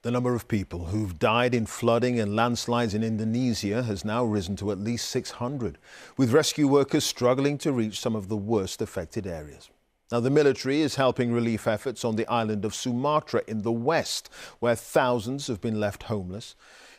The number of people who've died in flooding and landslides in Indonesia has now risen to at least 600, with rescue workers struggling to reach some of the worst affected areas. Now, the military is helping relief efforts on the island of Sumatra in the west, where thousands have been left homeless.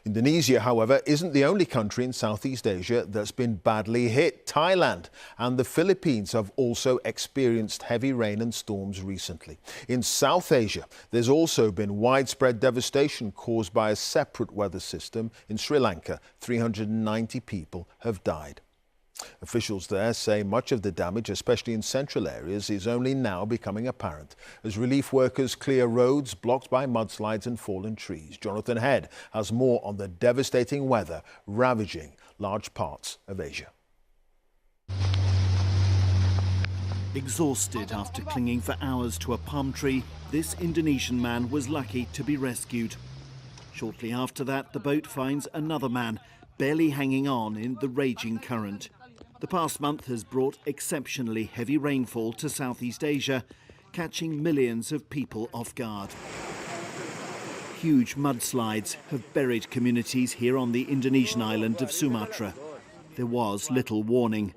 Indonesia, however, isn't the only country in Southeast Asia that's been badly hit. Thailand and the Philippines have also experienced heavy rain and storms recently. In South Asia, there's also been widespread devastation caused by a separate weather system. In Sri Lanka, 390 people have died. Officials there say much of the damage, especially in central areas, is only now becoming apparent as relief workers clear roads blocked by mudslides and fallen trees. Jonathan Head has more on the devastating weather ravaging large parts of Asia. Exhausted after clinging for hours to a palm tree, this Indonesian man was lucky to be rescued. Shortly after that, the boat finds another man, barely hanging on in the raging current. The past month has brought exceptionally heavy rainfall to Southeast Asia, catching millions of people off guard. Huge mudslides have buried communities here on the Indonesian island of Sumatra. There was little warning.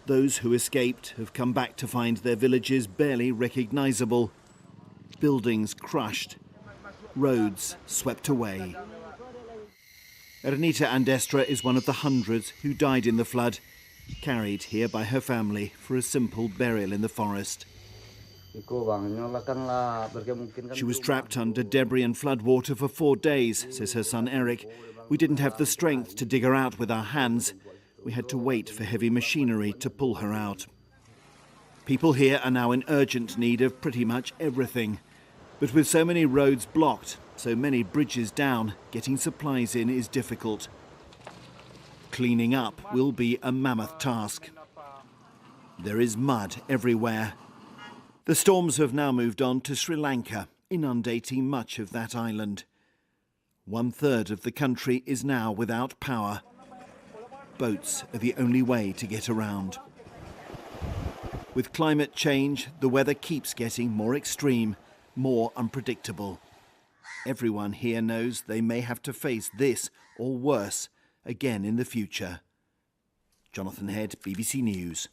Those who escaped have come back to find their villages barely recognisable, buildings crushed, roads swept away. Ernita Andestra is one of the hundreds who died in the flood, carried here by her family for a simple burial in the forest. She was trapped under debris and floodwater for 4 days, says her son Eric. We didn't have the strength to dig her out with our hands. We had to wait for heavy machinery to pull her out. People here are now in urgent need of pretty much everything. But with so many roads blocked, so many bridges down, getting supplies in is difficult. Cleaning up will be a mammoth task. There is mud everywhere. The storms have now moved on to Sri Lanka, inundating much of that island. 1/3 of the country is now without power. Boats are the only way to get around. With climate change, the weather keeps getting more extreme, more unpredictable. Everyone here knows they may have to face this or worse again in the future. Jonathan Head, BBC News.